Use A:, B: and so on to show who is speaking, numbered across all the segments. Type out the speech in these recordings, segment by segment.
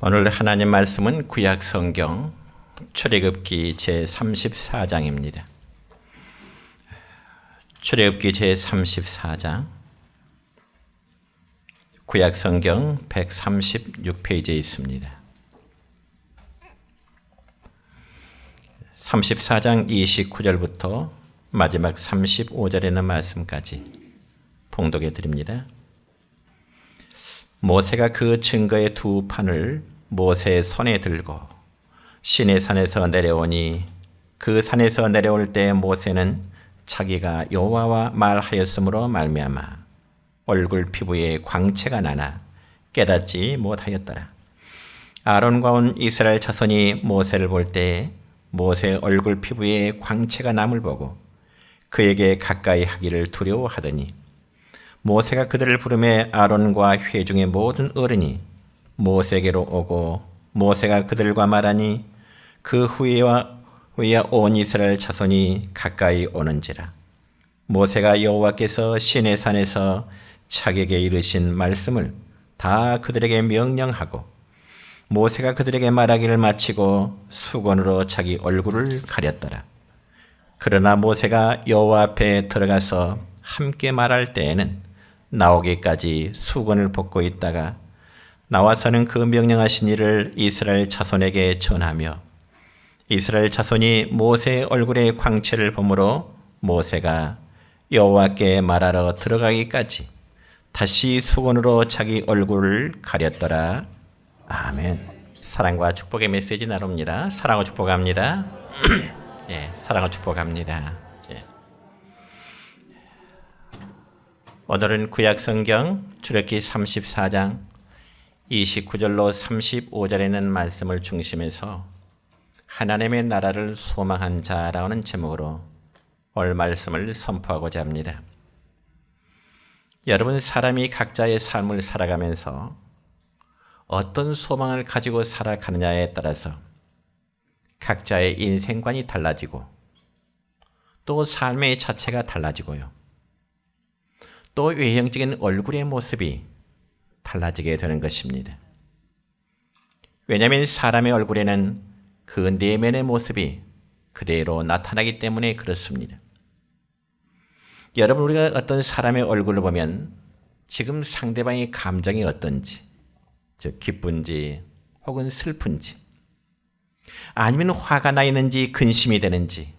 A: 오늘 하나님 말씀은 구약 성경 출애굽기 제34장입니다. 출애굽기 제34장 구약 성경 136페이지에 있습니다. 34장 29절부터 마지막 35절에 있는 말씀까지 봉독해 드립니다. 모세가 그 증거의 두 판을 모세의 손에 들고 시내 산에서 내려오니 그 산에서 내려올 때 모세는 자기가 여호와와 말하였으므로 말미암아 얼굴 피부에 광채가 나나 깨닫지 못하였더라. 아론과 온 이스라엘 자손이 모세를 볼 때 모세의 얼굴 피부에 광채가 남을 보고 그에게 가까이 하기를 두려워하더니 모세가 그들을 부르매 아론과 회중의 모든 어른이 모세에게로 오고 모세가 그들과 말하니 그 후에와 온 이스라엘 자손이 가까이 오는지라. 모세가 여호와께서 시내 산에서 자기에게 이르신 말씀을 다 그들에게 명령하고 모세가 그들에게 말하기를 마치고 수건으로 자기 얼굴을 가렸더라. 그러나 모세가 여호와 앞에 들어가서 함께 말할 때에는 나오기까지 수건을 벗고 있다가 나와서는 그 명령하신 일을 이스라엘 자손에게 전하며 이스라엘 자손이 모세의 얼굴에 광채를 보므로 모세가 여호와께 말하러 들어가기까지 다시 수건으로 자기 얼굴을 가렸더라. 아멘. 사랑과 축복의 메시지 나눕니다. 사랑과 축복합니다. 예, 사랑과 축복합니다. 예. 오늘은 구약 성경 출애굽기 34장 29절로 35절에 있는 말씀을 중심해서 하나님의 나라를 소망한 자라는 제목으로 오늘 말씀을 선포하고자 합니다. 여러분, 사람이 각자의 삶을 살아가면서 어떤 소망을 가지고 살아가느냐에 따라서 각자의 인생관이 달라지고 또 삶의 자체가 달라지고요. 또 외형적인 얼굴의 모습이 달라지게 되는 것입니다. 왜냐하면 사람의 얼굴에는 그 내면의 모습이 그대로 나타나기 때문에 그렇습니다. 여러분, 우리가 어떤 사람의 얼굴을 보면 지금 상대방의 감정이 어떤지, 즉 기쁜지 혹은 슬픈지 아니면 화가 나 있는지 근심이 되는지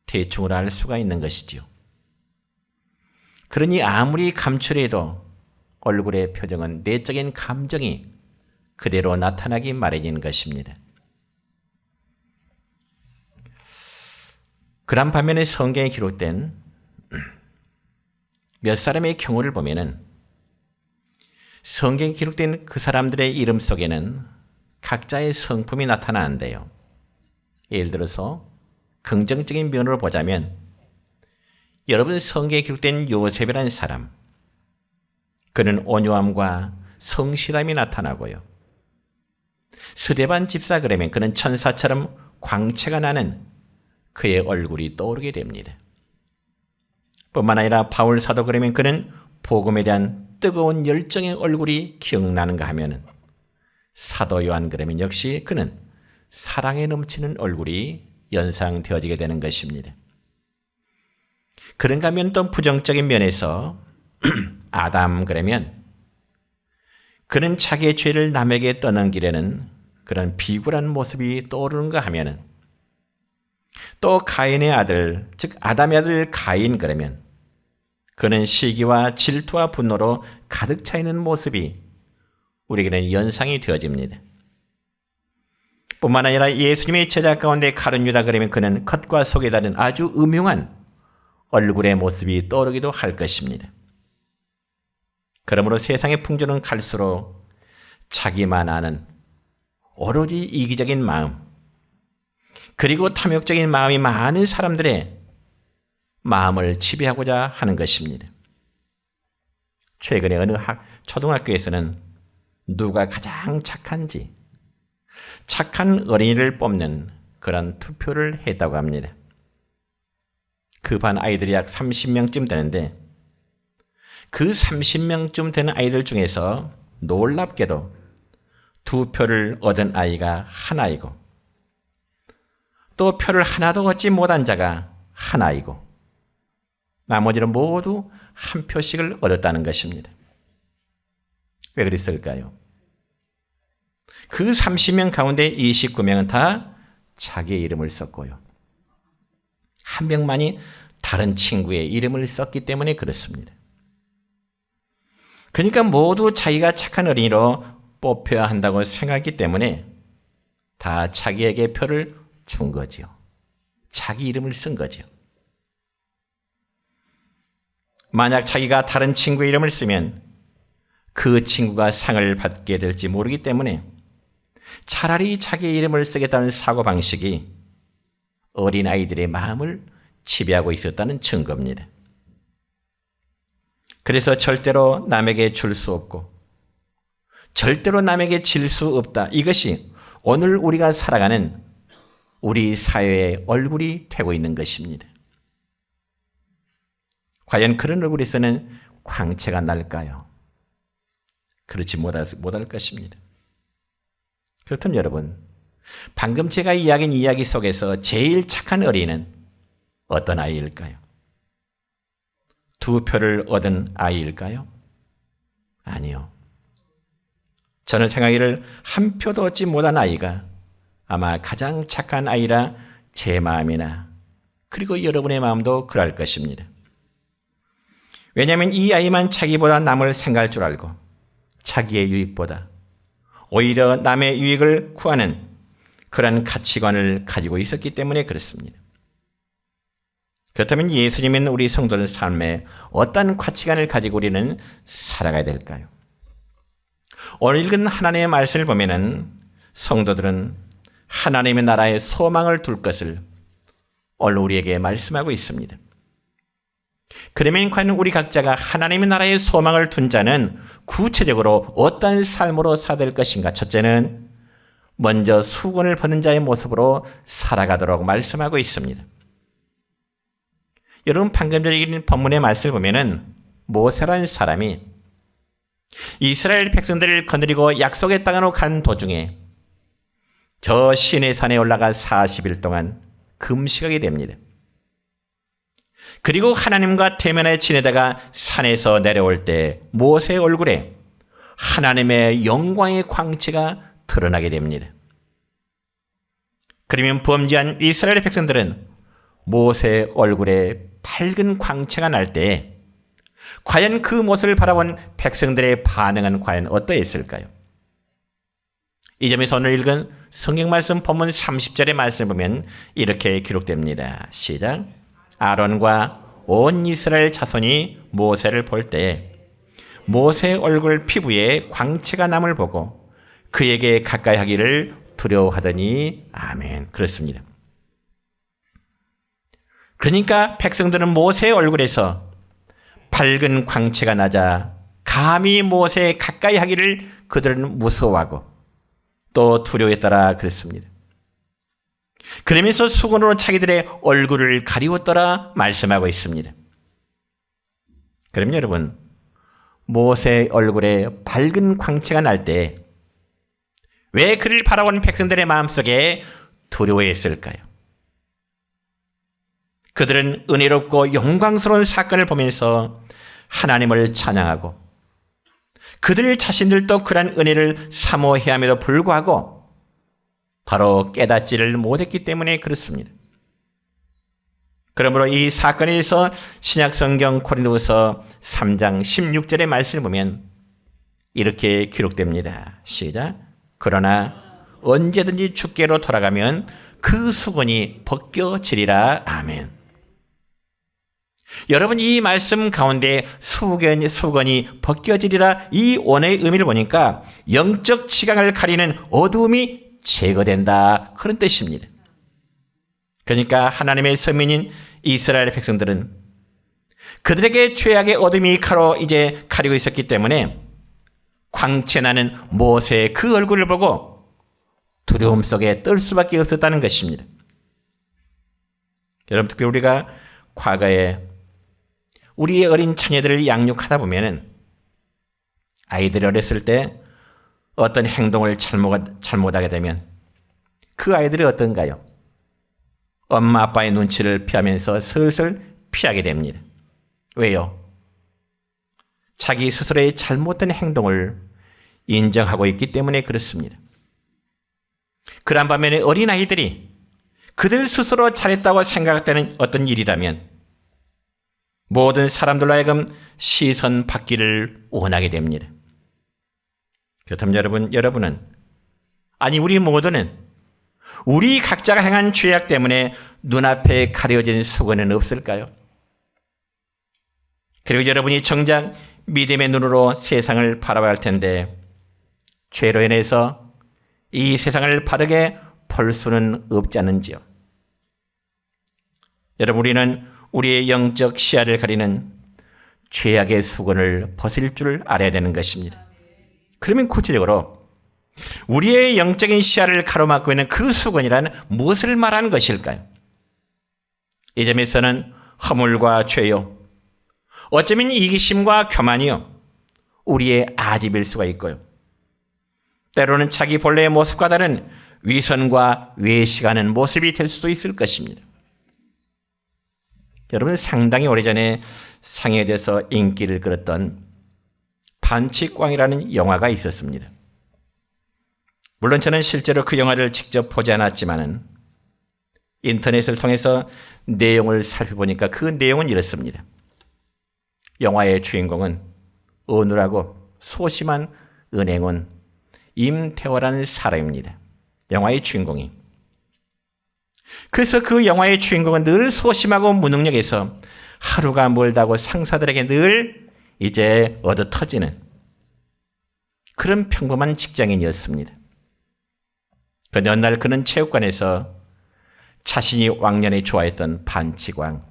A: 대충을 알 수가 있는 것이지요. 그러니 아무리 감출해도 얼굴의 표정은 내적인 감정이 그대로 나타나기 마련인 것입니다. 그런 반면에 성경에 기록된 몇 사람의 경우를 보면은 성경에 기록된 그 사람들의 이름 속에는 각자의 성품이 나타나는데요. 예를 들어서 긍정적인 면으로 보자면 여러분, 성경에 기록된 요셉이라는 사람, 그는 온유함과 성실함이 나타나고요. 스데반 집사 그러면 그는 천사처럼 광채가 나는 그의 얼굴이 떠오르게 됩니다. 뿐만 아니라 바울 사도 그러면 그는 복음에 대한 뜨거운 열정의 얼굴이 기억나는가 하면은 사도 요한 그러면 역시 그는 사랑에 넘치는 얼굴이 연상되어지게 되는 것입니다. 그런가 하면 또 부정적인 면에서 아담 그러면 그는 자기의 죄를 남에게 떠넘기려는 그런 비굴한 모습이 떠오르는가 하면은 또 가인의 아들, 즉 아담의 아들 가인 그러면 그는 시기와 질투와 분노로 가득 차 있는 모습이 우리에게는 연상이 되어집니다. 뿐만 아니라 예수님의 제자 가운데 가룟 유다 그러면 그는 겉과 속에 다른 아주 음흉한 얼굴의 모습이 떠오르기도 할 것입니다. 그러므로 세상의 풍조는 갈수록 자기만 아는 오로지 이기적인 마음, 그리고 탐욕적인 마음이 많은 사람들의 마음을 지배하고자 하는 것입니다. 최근에 어느 초등학교에서는 누가 가장 착한지 착한 어린이를 뽑는 그런 투표를 했다고 합니다. 그 반 아이들이 약 30명쯤 되는데 그 30명쯤 되는 아이들 중에서 놀랍게도 두 표를 얻은 아이가 하나이고 또 표를 하나도 얻지 못한 자가 하나이고 나머지는 모두 한 표씩을 얻었다는 것입니다. 왜 그랬을까요? 그 30명 가운데 29명은 다 자기의 이름을 썼고요. 한 명만이 다른 친구의 이름을 썼기 때문에 그렇습니다. 그러니까 모두 자기가 착한 어린이로 뽑혀야 한다고 생각했기 때문에 다 자기에게 표를 준 거죠. 자기 이름을 쓴 거죠. 만약 자기가 다른 친구의 이름을 쓰면 그 친구가 상을 받게 될지 모르기 때문에 차라리 자기의 이름을 쓰겠다는 사고방식이 어린아이들의 마음을 지배하고 있었다는 증거입니다. 그래서 절대로 남에게 줄 수 없고 절대로 남에게 질 수 없다. 이것이 오늘 우리가 살아가는 우리 사회의 얼굴이 되고 있는 것입니다. 과연 그런 얼굴에서는 광채가 날까요? 그렇지 못할 것입니다. 그렇다면 여러분, 방금 제가 이야기한 이야기 속에서 제일 착한 어린이는 어떤 아이일까요? 두 표를 얻은 아이일까요? 아니요. 저는 생각하기를 한 표도 얻지 못한 아이가 아마 가장 착한 아이라 제 마음이나 그리고 여러분의 마음도 그럴 것입니다. 왜냐하면 이 아이만 자기보다 남을 생각할 줄 알고 자기의 유익보다 오히려 남의 유익을 구하는 그런 가치관을 가지고 있었기 때문에 그렇습니다. 그렇다면 예수님은 우리 성도들 삶에 어떤 가치관을 가지고 우리는 살아가야 될까요? 오늘 읽은 하나님의 말씀을 보면은 성도들은 하나님의 나라에 소망을 둘 것을 오늘 우리에게 말씀하고 있습니다. 그러면 과연 우리 각자가 하나님의 나라에 소망을 둔 자는 구체적으로 어떤 삶으로 살아야 될 것인가? 첫째는 먼저 수건을 벗는 자의 모습으로 살아가도록 말씀하고 있습니다. 여러분 방금 전에 읽은 본문의 말씀을 보면은 모세라는 사람이 이스라엘 백성들을 거느리고 약속의 땅으로 간 도중에 저 시내산에 올라가 40일 동안 금식하게 됩니다. 그리고 하나님과 대면에 지내다가 산에서 내려올 때 모세의 얼굴에 하나님의 영광의 광채가 드러나게 됩니다. 그러면 범죄한 이스라엘 백성들은 모세의 얼굴에 밝은 광채가 날 때 과연 그 모습을 바라본 백성들의 반응은 과연 어떠했을까요? 이 점에서 오늘 읽은 성경 말씀 본문 30절의 말씀을 보면 이렇게 기록됩니다. 시작. 아론과 온 이스라엘 자손이 모세를 볼 때 모세의 얼굴 피부에 광채가 남을 보고 그에게 가까이 하기를 두려워하더니 아멘. 그렇습니다. 그러니까 백성들은 모세의 얼굴에서 밝은 광채가 나자 감히 모세에 가까이 하기를 그들은 무서워하고 또 두려워했더라 그랬습니다. 그러면서 수건으로 자기들의 얼굴을 가리웠더라 말씀하고 있습니다. 그럼 여러분, 모세의 얼굴에 밝은 광채가 날 때 왜 그를 바라본 백성들의 마음속에 두려워했을까요? 그들은 은혜롭고 영광스러운 사건을 보면서 하나님을 찬양하고 그들 자신들도 그러한 은혜를 사모해야 함에도 불구하고 바로 깨닫지를 못했기 때문에 그렇습니다. 그러므로 이 사건에 대해서 신약성경 고린도후서 3장 16절의 말씀을 보면 이렇게 기록됩니다. 시작. 그러나 언제든지 주께로 돌아가면 그 수건이 벗겨지리라. 아멘. 여러분 이 말씀 가운데 수건이 벗겨지리라 이 원어의 의미를 보니까 영적 지각을 가리는 어두움이 제거된다 그런 뜻입니다. 그러니까 하나님의 서민인 이스라엘 백성들은 그들에게 죄악의 어둠이 이제 가리고 있었기 때문에 광채나는 모세의 그 얼굴을 보고 두려움 속에 떨 수밖에 없었다는 것입니다. 여러분 특히 우리가 과거에 우리의 어린 자녀들을 양육하다 보면은 아이들이 어렸을 때 어떤 행동을 잘못하게 되면 그 아이들이 어떤가요? 엄마 아빠의 눈치를 피하면서 슬슬 피하게 됩니다. 왜요? 자기 스스로의 잘못된 행동을 인정하고 있기 때문에 그렇습니다. 그런 반면에 어린아이들이 그들 스스로 잘했다고 생각되는 어떤 일이라면 모든 사람들로 하여금 시선 받기를 원하게 됩니다. 그렇다면 여러분은 아니 우리 모두는 우리 각자가 행한 죄악 때문에 눈앞에 가려진 수건은 없을까요? 그리고 여러분이 정작 믿음의 눈으로 세상을 바라봐야 할 텐데 죄로 인해서 이 세상을 바르게 볼 수는 없지 않은지요. 여러분 우리는 우리의 영적 시야를 가리는 죄악의 수건을 벗을 줄 알아야 되는 것입니다. 그러면 구체적으로 우리의 영적인 시야를 가로막고 있는 그 수건이란 무엇을 말하는 것일까요? 이 점에서는 허물과 죄요, 어쩌면 이기심과 교만이요, 우리의 아집일 수가 있고요. 때로는 자기 본래의 모습과 다른 위선과 외식하는 모습이 될 수도 있을 것입니다. 여러분 상당히 오래전에 상해에서 인기를 끌었던 반칙광이라는 영화가 있었습니다. 물론 저는 실제로 그 영화를 직접 보지 않았지만 인터넷을 통해서 내용을 살펴보니까 그 내용은 이렇습니다. 영화의 주인공은 어눌하고 소심한 은행원 임태호라는 사람입니다. 영화의 주인공이. 그래서 그 영화의 주인공은 늘 소심하고 무능력해서 하루가 멀다고 상사들에게 늘 이제 얻어 터지는 그런 평범한 직장인이었습니다. 그런데 어느 날 그는 체육관에서 자신이 왕년에 좋아했던 반치광,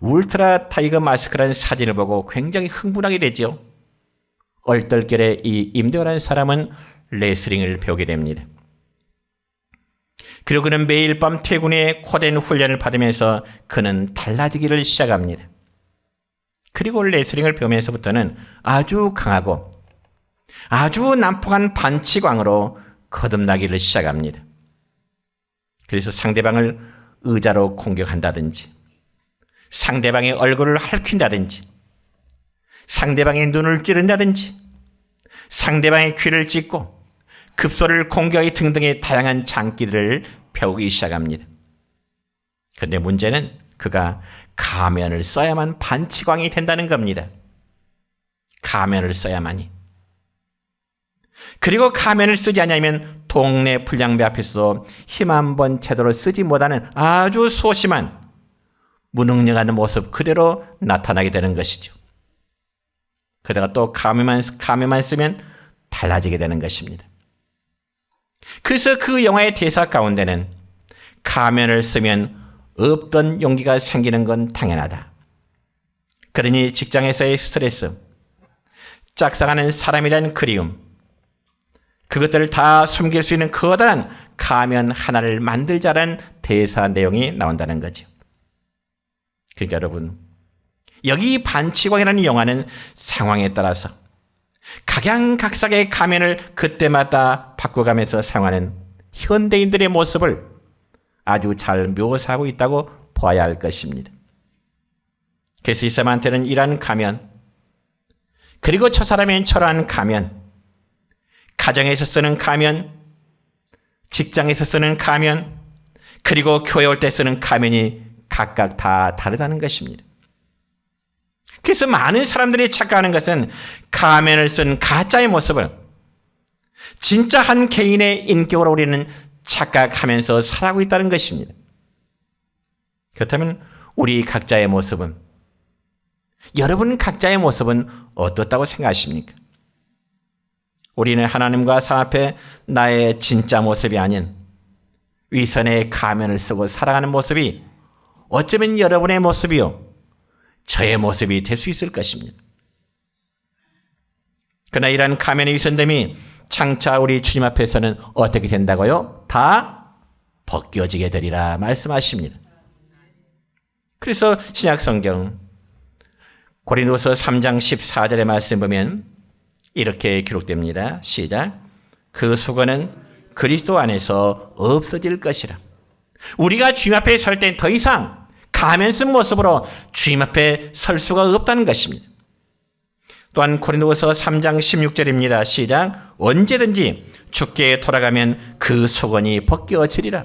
A: 울트라 타이거 마스크라는 사진을 보고 굉장히 흥분하게 되죠. 얼떨결에 이 임대호라는 사람은 레슬링을 배우게 됩니다. 그리고 그는 매일 밤 퇴근 후에 코된 훈련을 받으면서 그는 달라지기를 시작합니다. 그리고 레슬링을 배우면서부터는 아주 강하고 아주 난폭한 반치광으로 거듭나기를 시작합니다. 그래서 상대방을 의자로 공격한다든지 상대방의 얼굴을 핥힌다든지 상대방의 눈을 찌른다든지 상대방의 귀를 찢고 급소를 공격하기 등등의 다양한 장기들을 배우기 시작합니다. 그런데 문제는 그가 가면을 써야만 반치광이 된다는 겁니다. 가면을 써야만이. 그리고 가면을 쓰지 않으면 동네 불량배 앞에서 힘 한 번 제대로 쓰지 못하는 아주 소심한 무능력한 모습 그대로 나타나게 되는 것이죠. 그러다가 또 가면만 쓰면 달라지게 되는 것입니다. 그래서 그 영화의 대사 가운데는 가면을 쓰면 없던 용기가 생기는 건 당연하다. 그러니 직장에서의 스트레스, 짝사가는 사람에 대한 그리움, 그것들을 다 숨길 수 있는 커다란 가면 하나를 만들자라는 대사 내용이 나온다는 거죠. 그러니까 여러분, 여기 반치광이라는 영화는 상황에 따라서 각양각색의 가면을 그때마다 바꿔가면서 사용하는 현대인들의 모습을 아주 잘 묘사하고 있다고 봐야 할 것입니다. 그래서 이 사람한테는 이러한 가면, 그리고 저 사람의 저러한 가면, 가정에서 쓰는 가면, 직장에서 쓰는 가면, 그리고 교회 올 때 쓰는 가면이 각각 다 다르다는 것입니다. 그래서 많은 사람들이 착각하는 것은 가면을 쓴 가짜의 모습을 진짜 한 개인의 인격으로 우리는 착각하면서 살아가고 있다는 것입니다. 그렇다면 우리 각자의 모습은, 여러분 각자의 모습은 어떻다고 생각하십니까? 우리는 하나님과 삶 앞에 나의 진짜 모습이 아닌 위선의 가면을 쓰고 살아가는 모습이 어쩌면 여러분의 모습이요, 저의 모습이 될 수 있을 것입니다. 그러나 이러한 가면의 위선됨이 장차 우리 주님 앞에서는 어떻게 된다고요? 다 벗겨지게 되리라 말씀하십니다. 그래서 신약 성경 고린도서 3장 14절의 말씀 보면 이렇게 기록됩니다. 시작. 그 수건은 그리스도 안에서 없어질 것이라. 우리가 주님 앞에 설 땐 더 이상 가면 쓴 모습으로 주님 앞에 설 수가 없다는 것입니다. 또한 고린도후서 3장 16절입니다. 시작. 언제든지 주께 돌아가면 그 수건이 벗겨지리라.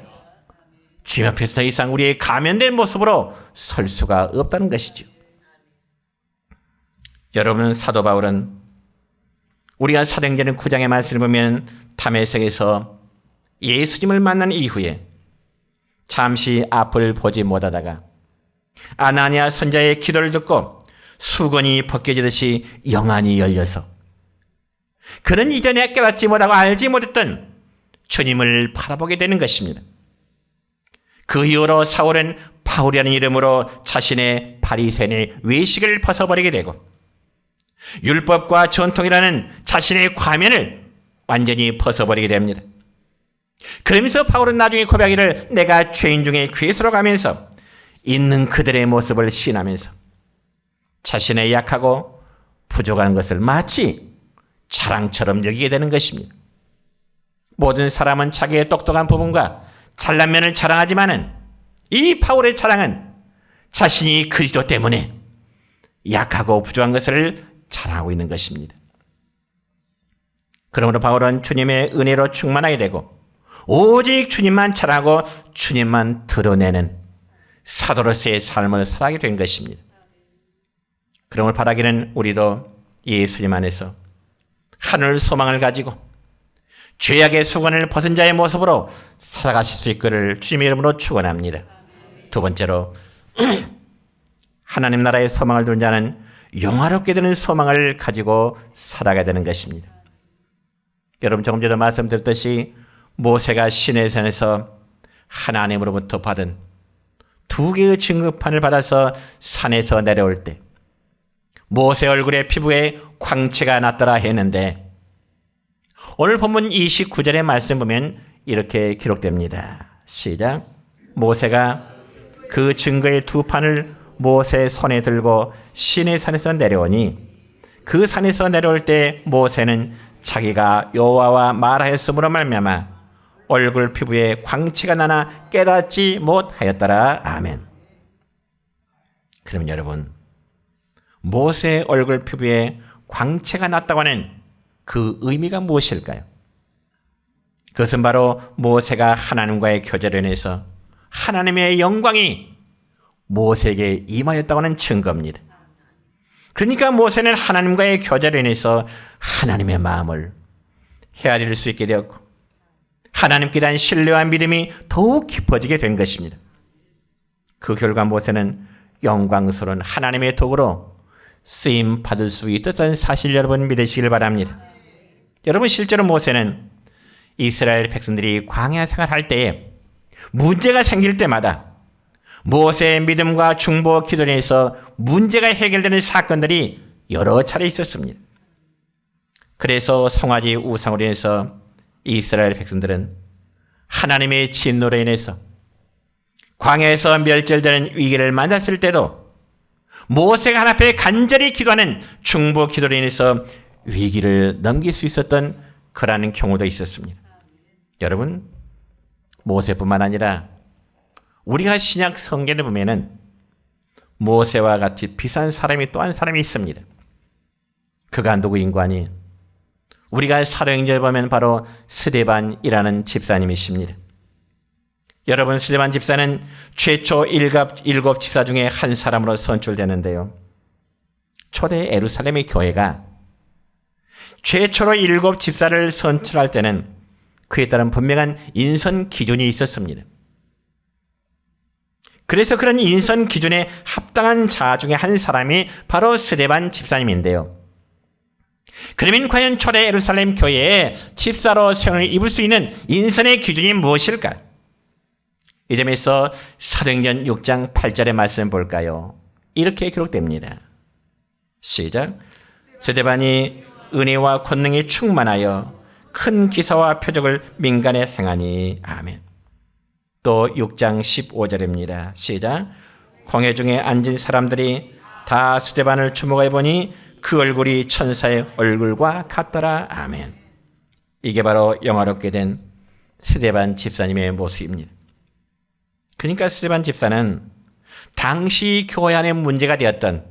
A: 주님 앞에서 더 이상 우리의 가면된 모습으로 설 수가 없다는 것이죠. 여러분, 사도 바울은 우리가 사도행전 9장의 말씀을 보면 다메섹에서 예수님을 만난 이후에 잠시 앞을 보지 못하다가 아나니아 선자의 기도를 듣고 수건이 벗겨지듯이 영안이 열려서 그는 이전에 깨닫지 못하고 알지 못했던 주님을 바라보게 되는 것입니다. 그 이후로 사울은 바울이라는 이름으로 자신의 바리새인의 외식을 벗어버리게 되고 율법과 전통이라는 자신의 과면을 완전히 벗어버리게 됩니다. 그러면서 바울은 나중에 고백하기를 내가 죄인 중에 괴수로 가면서 있는 그들의 모습을 시인하면서 자신의 약하고 부족한 것을 마치 자랑처럼 여기게 되는 것입니다. 모든 사람은 자기의 똑똑한 부분과 잘난 면을 자랑하지만은 이 바울의 자랑은 자신이 그리스도 때문에 약하고 부족한 것을 자랑하고 있는 것입니다. 그러므로 바울은 주님의 은혜로 충만하게 되고 오직 주님만 자랑하고 주님만 드러내는 사도로서의 삶을 살아가게 된 것입니다. 그러므로 바라기는 우리도 예수님 안에서 하늘 소망을 가지고 죄악의 수건을 벗은 자의 모습으로 살아가실 수 있기를 주님의 이름으로 축원합니다. 두 번째로 하나님 나라의 소망을 두는 자는 영화롭게 되는 소망을 가지고 살아가야 되는 것입니다. 여러분, 조금 전에 말씀드렸듯이 모세가 시내산에서 하나님으로부터 받은 2개의 증거판을 받아서 산에서 내려올 때 모세 얼굴에 피부에 광채가 났더라 했는데 오늘 본문 29절의 말씀 보면 이렇게 기록됩니다. 시작. 모세가 그 증거의 2판을 모세 손에 들고 시내산에서 내려오니 그 산에서 내려올 때 모세는 자기가 여호와와 말하였으므로 말미암아 얼굴 피부에 광채가 나나 깨닫지 못하였더라. 아멘. 그러면 여러분, 모세의 얼굴 피부에 광채가 났다고 하는 그 의미가 무엇일까요? 그것은 바로 모세가 하나님과의 교제로 인해서 하나님의 영광이 모세에게 임하였다고 하는 증거입니다. 그러니까 모세는 하나님과의 교제로 인해서 하나님의 마음을 헤아릴 수 있게 되었고 하나님께 대한 신뢰와 믿음이 더욱 깊어지게 된 것입니다. 그 결과 모세는 영광스러운 하나님의 도구로 쓰임 받을 수 있었던 사실 여러분 믿으시길 바랍니다. 여러분, 실제로 모세는 이스라엘 백성들이 광야 생활할 때에 문제가 생길 때마다 모세의 믿음과 중보 기도로 인해서 문제가 해결되는 사건들이 여러 차례 있었습니다. 그래서 송아지 우상으로 인해서 이스라엘 백성들은 하나님의 진노로 인해서 광야에서 멸절되는 위기를 만났을 때도 모세가 하나님 앞에 간절히 기도하는 중보 기도로 인해서 위기를 넘길 수 있었던 그러한 경우도 있었습니다. 여러분, 모세뿐만 아니라 우리가 신약 성경에 보면은 모세와 같이 비싼 사람이 또 한 사람이 있습니다. 그가 누구인가 하니 우리가 사도행전을 보면 바로 스데반이라는 집사님이십니다. 여러분, 스데반 집사는 최초 일곱 집사 중에 한 사람으로 선출되는데요. 초대 예루살렘의 교회가 최초로 7 집사를 선출할 때는 그에 따른 분명한 인선 기준이 있었습니다. 그래서 그런 인선 기준에 합당한 자 중에 한 사람이 바로 스데반 집사님인데요. 그러면 과연 초대 예루살렘 교회에 집사로 세움을 입을 수 있는 인선의 기준이 무엇일까? 이 점에서 사도행전 6장 8절의 말씀 볼까요? 이렇게 기록됩니다. 시작. 스데반이 은혜와 권능이 충만하여 큰 기사와 표적을 민간에 행하니. 아멘. 또 6장 15절입니다. 시작. 공회 중에 앉은 사람들이 다 스데반을 주목해 보니 그 얼굴이 천사의 얼굴과 같더라. 아멘. 이게 바로 영화롭게 된 스데반 집사님의 모습입니다. 그러니까 스데반 집사는 당시 교회 안에 문제가 되었던,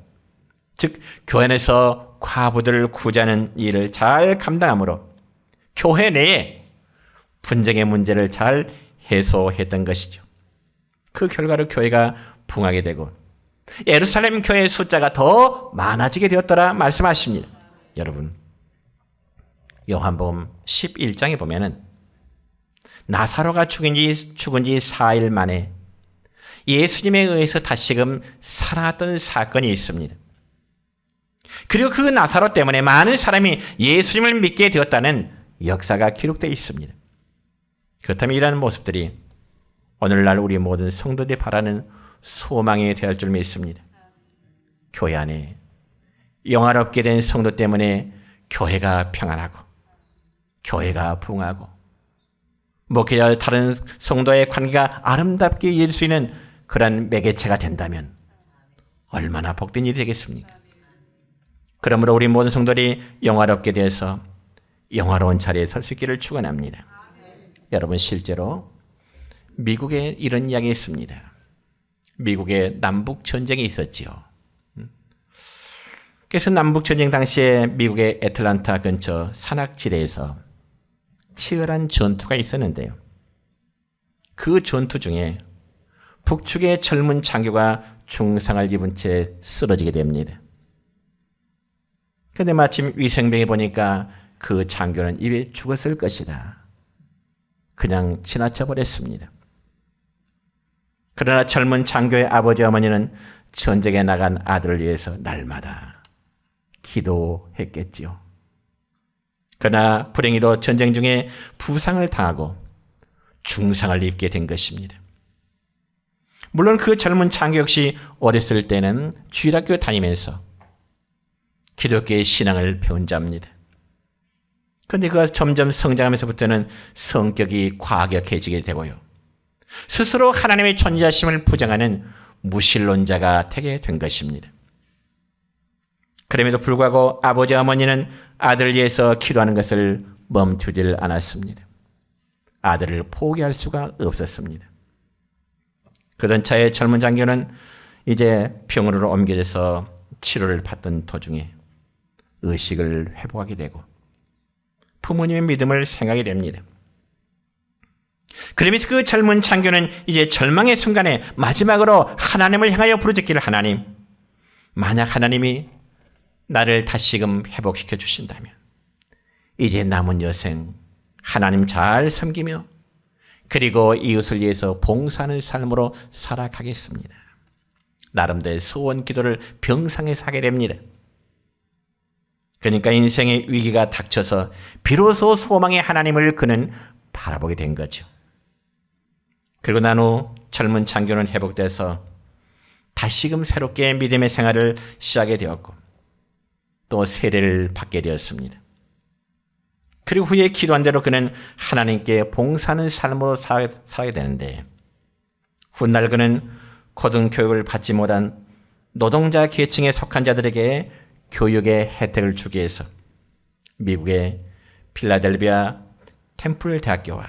A: 즉 교회 안에서 과부들을 구제하는 일을 잘 감당함으로 교회 내에 분쟁의 문제를 잘 해소했던 것이죠. 그 결과로 교회가 붕하게 되고 예루살렘 교회의 숫자가 더 많아지게 되었더라 말씀하십니다. 여러분, 요한복음 11장에 보면은 나사로가 죽은 지 4일 만에 예수님에 의해서 다시금 살아났던 사건이 있습니다. 그리고 그 나사로 때문에 많은 사람이 예수님을 믿게 되었다는 역사가 기록되어 있습니다. 그렇다면 이러한 모습들이 오늘날 우리 모든 성도들이 바라는 소망이 되어야 할 줄 믿습니다. 교회 안에 영화롭게 된 성도 때문에 교회가 평안하고 교회가 부흥하고 목회자와 다른 성도의 관계가 아름답게 이어질 수 있는 그런 매개체가 된다면 얼마나 복된 일이 되겠습니까? 그러므로 우리 모든 성도들이 영화롭게 되어서 영화로운 자리에 설 수 있기를 축원합니다. 여러분, 실제로 미국에 이런 이야기 있습니다. 미국에 남북 전쟁이 있었지요. 그래서 남북 전쟁 당시에 미국의 애틀란타 근처 산악지대에서 치열한 전투가 있었는데요. 그 전투 중에 북측의 젊은 장교가 중상을 입은 채 쓰러지게 됩니다. 그런데 마침 위생병에 보니까 그 장교는 이미 죽었을 것이다. 그냥 지나쳐 버렸습니다. 그러나 젊은 장교의 아버지 어머니는 전쟁에 나간 아들을 위해서 날마다 기도했겠지요. 그러나 불행히도 전쟁 중에 부상을 당하고 중상을 입게 된 것입니다. 물론 그 젊은 장교 역시 어렸을 때는 주일학교에 다니면서 기독교의 신앙을 배운 자입니다. 그런데 그가 점점 성장하면서부터는 성격이 과격해지게 되고요. 스스로 하나님의 존재하심을 부정하는 무신론자가 되게 된 것입니다. 그럼에도 불구하고 아버지 어머니는 아들을 위해서 기도하는 것을 멈추질 않았습니다. 아들을 포기할 수가 없었습니다. 그러던 차에 젊은 장교는 이제 병원으로 옮겨져서 치료를 받던 도중에 의식을 회복하게 되고 부모님의 믿음을 생각하게 됩니다. 그러면서 그 젊은 장교는 이제 절망의 순간에 마지막으로 하나님을 향하여 부르짖기를, 하나님, 만약 하나님이 나를 다시금 회복시켜 주신다면 이제 남은 여생 하나님 잘 섬기며 그리고 이웃을 위해서 봉사하는 삶으로 살아가겠습니다. 나름대로 소원 기도를 병상에서 하게 됩니다. 그러니까 인생의 위기가 닥쳐서 비로소 소망의 하나님을 그는 바라보게 된 거죠. 그리고 난 후 젊은 장교는 회복돼서 다시금 새롭게 믿음의 생활을 시작하게 되었고 또 세례를 받게 되었습니다. 그리고 후에 기도한 대로 그는 하나님께 봉사하는 삶으로 살게 되는데 훗날 그는 고등교육을 받지 못한 노동자 계층에 속한 자들에게 교육의 혜택을 주기 위해서 미국의 필라델피아 템플 대학교와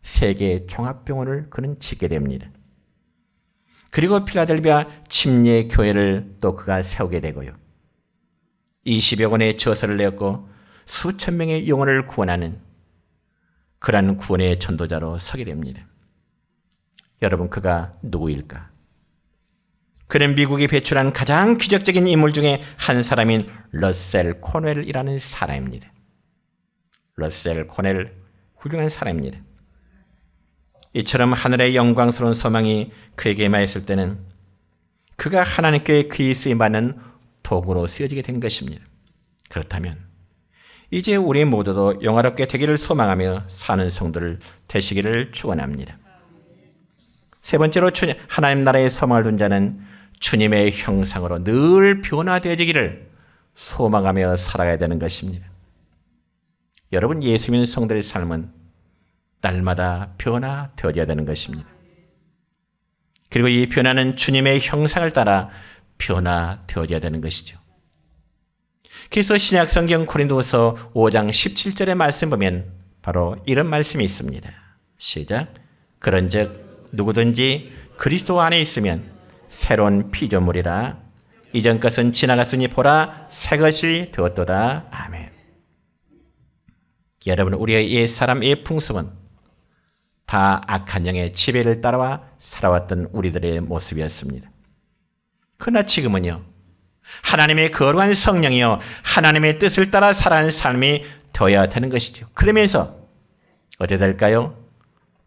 A: 세계 종합병원을 그는 짓게 됩니다. 그리고 필라델피아 침례 교회를 또 그가 세우게 되고요. 20여 권의 저서를 내었고 수천 명의 영혼을 구원하는 그러한 구원의 전도자로 서게 됩니다. 여러분, 그가 누구일까? 그는 미국이 배출한 가장 기적적인 인물 중에 한 사람인 러셀 코넬이라는 사람입니다. 러셀 코넬, 훌륭한 사람입니다. 이처럼 하늘의 영광스러운 소망이 그에게 임하였을 때는 그가 하나님께 그리 쓰임받는 도구로 쓰여지게 된 것입니다. 그렇다면 이제 우리 모두도 영화롭게 되기를 소망하며 사는 성도를 되시기를 축원합니다. 세 번째로 하나님 나라의 소망을 둔 자는 주님의 형상으로 늘 변화되어지기를 소망하며 살아가야 되는 것입니다. 여러분, 예수 믿는 성도의 삶은 날마다 변화되어져야 되는 것입니다. 그리고 이 변화는 주님의 형상을 따라 변화되어져야 되는 것이죠. 그래서 신약성경 고린도후서 5장 17절의 말씀 보면 바로 이런 말씀이 있습니다. 시작. 그런즉 누구든지 그리스도 안에 있으면 새로운 피조물이라 이전 것은 지나갔으니 보라 새 것이 되었도다. 아멘. 여러분, 우리의 옛사람 옛풍습은 다 악한 영의 지배를 따라와 살아왔던 우리들의 모습이었습니다. 그러나 지금은요, 하나님의 거룩한 성령이요 하나님의 뜻을 따라 살아가는 삶이 되어야 되는 것이죠. 그러면서 어떻게 될까요?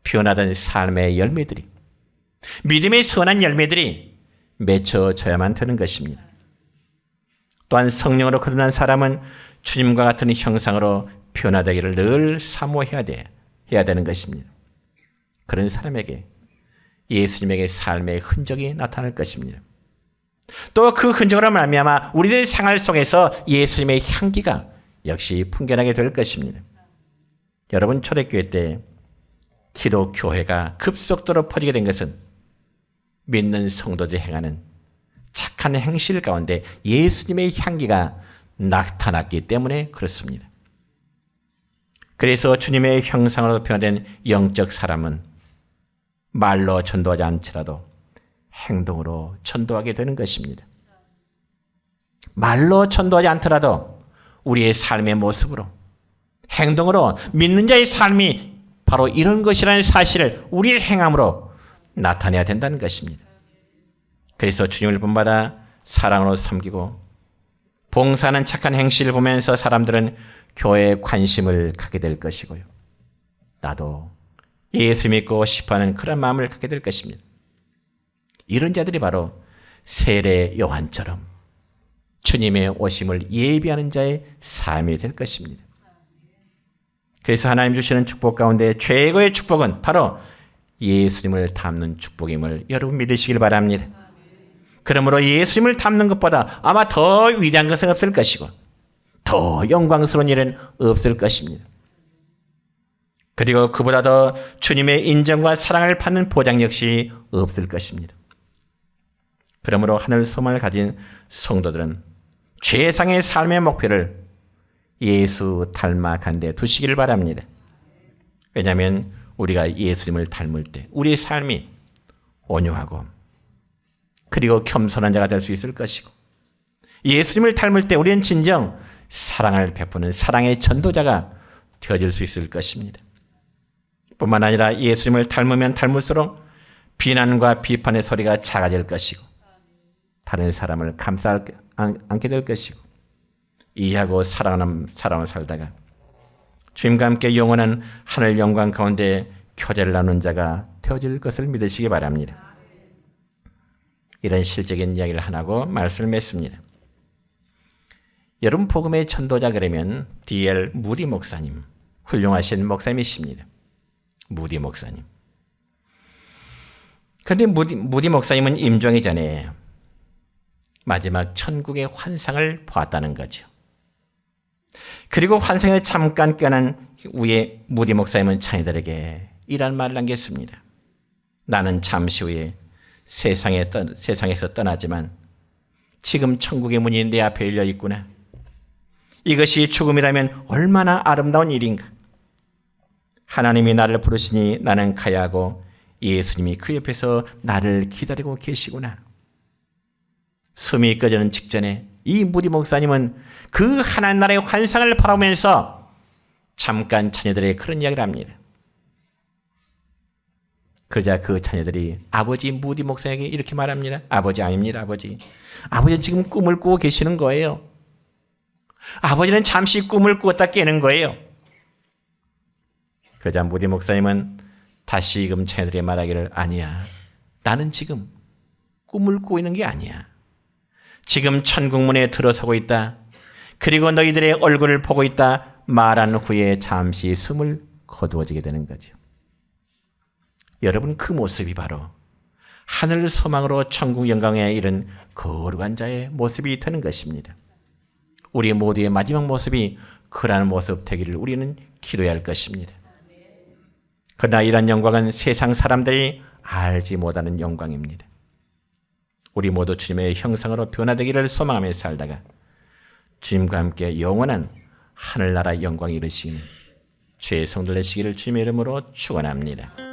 A: 피어나던 삶의 열매들이, 믿음의 선한 열매들이 맺혀져야만 되는 것입니다. 또한 성령으로 거듭난 사람은 주님과 같은 형상으로 변화되기를 늘 사모해야 되는 것입니다. 그런 사람에게 예수님에게 삶의 흔적이 나타날 것입니다. 또 그 흔적으로 말미암아 우리들의 생활 속에서 예수님의 향기가 역시 풍겨나게 될 것입니다. 여러분, 초대교회 때 기독교회가 급속도로 퍼지게 된 것은 믿는 성도들이 행하는 착한 행실 가운데 예수님의 향기가 나타났기 때문에 그렇습니다. 그래서 주님의 형상으로 변화된 영적 사람은 말로 전도하지 않더라도 행동으로 전도하게 되는 것입니다. 말로 전도하지 않더라도 우리의 삶의 모습으로, 행동으로 믿는 자의 삶이 바로 이런 것이라는 사실을 우리의 행함으로 나타내야 된다는 것입니다. 그래서 주님을 본받아 사랑으로 섬기고 봉사하는 착한 행실을 보면서 사람들은 교회에 관심을 갖게 될 것이고요. 나도 예수 믿고 싶어하는 그런 마음을 갖게 될 것입니다. 이런 자들이 바로 세례 요한처럼 주님의 오심을 예비하는 자의 삶이 될 것입니다. 그래서 하나님 주시는 축복 가운데 최고의 축복은 바로 예수님을 닮는 축복임을 여러분 믿으시길 바랍니다. 그러므로 예수님을 닮는 것보다 아마 더 위대한 것은 없을 것이고 더 영광스러운 일은 없을 것입니다. 그리고 그보다 더 주님의 인정과 사랑을 받는 보장 역시 없을 것입니다. 그러므로 하늘 소망을 가진 성도들은 최상의 삶의 목표를 예수 닮아간 데 두시기를 바랍니다. 왜냐하면 우리가 예수님을 닮을 때 우리의 삶이 온유하고 그리고 겸손한 자가 될 수 있을 것이고, 예수님을 닮을 때 우리는 진정 사랑을 베푸는 사랑의 전도자가 되어질 수 있을 것입니다. 뿐만 아니라 예수님을 닮으면 닮을수록 비난과 비판의 소리가 작아질 것이고 다른 사람을 감싸지 않게 될 것이고 이해하고 사랑하는 사람을 살다가 주님과 함께 영원한 하늘 영광 가운데 교제를 나눈 자가 되어질 것을 믿으시기 바랍니다. 이런 실적인 이야기를 하나고 말씀을 맺습니다. 여러분, 복음의 전도자 그러면 D.L. 무디 목사님, 훌륭하신 목사님이십니다. 무디 목사님. 그런데 무디 목사님은 임종이 전에 마지막 천국의 환상을 보았다는 거죠. 그리고 환상을 잠깐 깨어난 후에 무디 목사님은 자녀들에게 이런 말을 남겼습니다. 나는 잠시 후에 세상에서 떠나지만 지금 천국의 문이 내 앞에 열려 있구나. 이것이 죽음이라면 얼마나 아름다운 일인가. 하나님이 나를 부르시니 나는 가야 하고 예수님이 그 옆에서 나를 기다리고 계시구나. 숨이 꺼지는 직전에 이 무디 목사님은 그 하나님 나라의 환상을 바라보면서 잠깐 자녀들에게 그런 이야기를 합니다. 그러자 그 자녀들이 아버지 무디 목사에게 이렇게 말합니다. 아버지, 아닙니다, 아버지. 아버지는 지금 꿈을 꾸고 계시는 거예요. 아버지는 잠시 꿈을 꾸었다 깨는 거예요. 그러자 무디 목사님은 다시금 자녀들이 말하기를, 아니야, 나는 지금 꿈을 꾸고 있는 게 아니야. 지금 천국문에 들어서고 있다. 그리고 너희들의 얼굴을 보고 있다. 말한 후에 잠시 숨을 거두어지게 되는 거죠. 여러분, 그 모습이 바로 하늘 소망으로 천국 영광에 이른 거룩한 자의 모습이 되는 것입니다. 우리 모두의 마지막 모습이 그러한 모습 되기를 우리는 기도해야 할 것입니다. 그러나 이런 영광은 세상 사람들이 알지 못하는 영광입니다. 우리 모두 주님의 형상으로 변화되기를 소망하며 살다가 주님과 함께 영원한 하늘나라 영광이 이르시는 주의 성들 되시기를 주님의 이름으로 축원합니다.